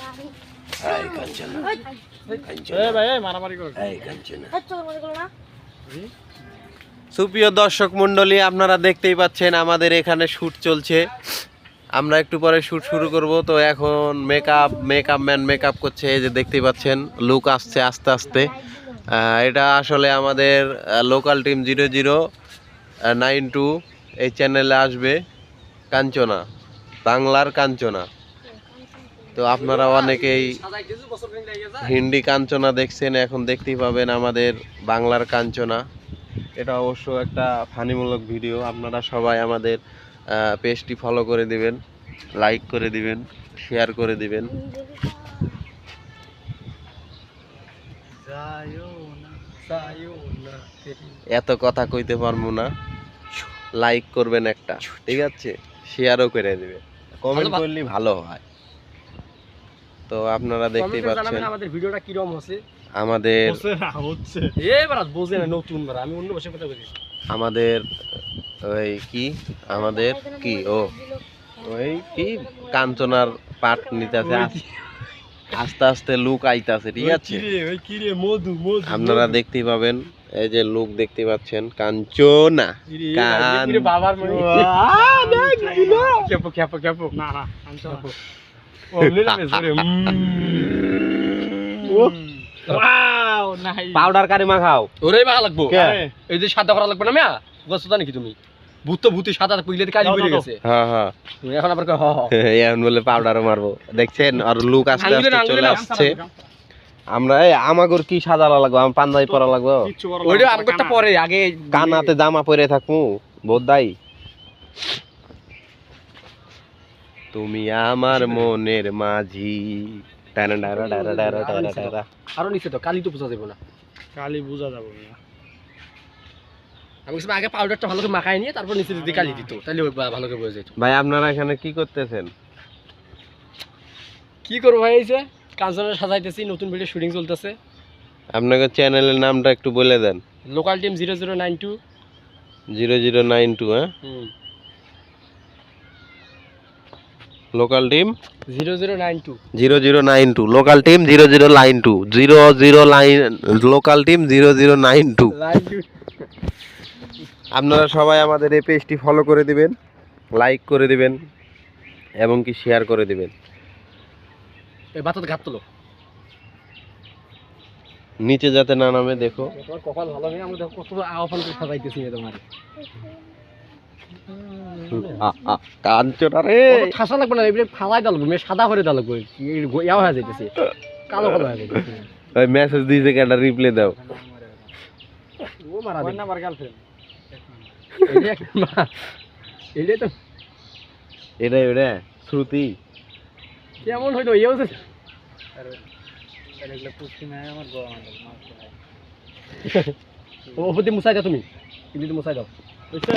এই কাঞ্চনা এই কাঞ্চনা। সুপ্রিয় দর্শক মণ্ডলী, আপনারা দেখতেই পাচ্ছেন আমাদের এখানে শ্যুট চলছে। আমরা একটু পরে শ্যুট শুরু করব। তো এখন মেকআপ ম্যান মেকআপ করছে, এই যে দেখতেই পাচ্ছেন লুক আসছে আস্তে আস্তে। এটা আসলে আমাদের লোকাল টিম 0092 এই চ্যানেলে আসবে, কাঞ্চনা, বাংলার কাঞ্চনা। তো আপনারা অনেকেই হিন্দি কাঞ্চনা দেখছেন, এখন দেখতেই পাবেন আমাদের বাংলার কাঞ্চনা। এটা অবশ্য একটা ফানিমূলক ভিডিও। আপনারা সবাই আমাদের পেজটি ফলো করে দিবেন, লাইক করে দিবেন, শেয়ার করে দিবেন। এত কথা কইতে পারবো না, লাইক করবেন একটা, ঠিক আছে, শেয়ারও করে দিবেন, কমেন্ট করলে ভালো হয়। তো আপনারা দেখতেই পাচ্ছেন আমাদের ভিডিওটা কি রকম হচ্ছে। আমাদের বোঝে না, নতুন আমি অন্য ভাষায় কথা বলি। আমাদের ওই কি আমাদের কি ওই কি কাঞ্চনার পাট নিতেছে, আস্তে আস্তে লুক আইতাছে, ঠিক আছে। আপনারা দেখতেই পাবেন, এই যে লুক দেখতে পাচ্ছেন, কাঞ্চনা বাবার পাউডার কারি মাখাও, ওরে মাখা লাগবো। এই যে সাদা করা লাগবে না মিয়া, বুঝছো নাকি তুমি? ভূত তো ভূতি সাদা কইলে কালি পড়ে গেছে। হ্যাঁ হ্যাঁ, তুমি এখন আবার এখন বলে পাউডারও মারবো, দেখছেন। আর লুক আস্তে আস্তে চলে আসছে। আমরা আমাগর কি সাদা লাগবে, আমার পাঞ্জাবি পরা লাগবে, ওইটা আমাগরটা পরে, আগে কানাতে জামা পরে থাকবো বোধাই। তুমি আমার মনের মাঝি। আরো নিচে তো কালি তো বোঝা যাবে না, কালি বোঝা যাবে না। আমি আগে পাউডারটা ভালো করে মাখাই নিয়ে তারপর নিচে যদি কালি দিত, তাহলে ভালো করে বোঝা যেত। ভাই আপনারা এখানে কি করতেছেন? কি করবো ভাই, এই যে কাঞ্চনা সাজাইতেছি, নতুন ভিডিও শুটিং চলতেছে। আপনাদের চ্যানেলের নামটা একটু বলে দেন। Local team 0092। 0092, হ্যাঁ, local team 0092 0092, local team 0092 local team 0092। আপনারা সবাই আমাদের এই পেজটি ফলো করে দিবেন, লাইক করে দিবেন এবং কি শেয়ার করে দিবেন। এই বাতাতে ঘাত তোলো, নিচে যাতে না নামে, দেখো। তোমার কপাল ভালো নেই, আমরা দেখো কত আহ্বান করে সাজাইতেছি তোমার। কাঞ্চনা রে, ঠাসা লাগবে না, এবারে ফালাই দাও লাগবে, সাদা করে দাও লাগবে, ইয়া হয়ে যাইতেছে, কালো কালো হয়ে যাইতেছে। ওই মেসেজ দিয়েছে কেটা, রিপ্লাই দাও। ও মারা কোন নাম্বার গার্লফ্রেন্ড? এটাই তো, এটা শ্রুতি কেমন হইতো ইয়ে হচ্ছে। এগুলো পুষ্টি নাই আমার গো, ও মুসাই দাও, তুমি কিন্তু মুসাই দাও, বুঝছো?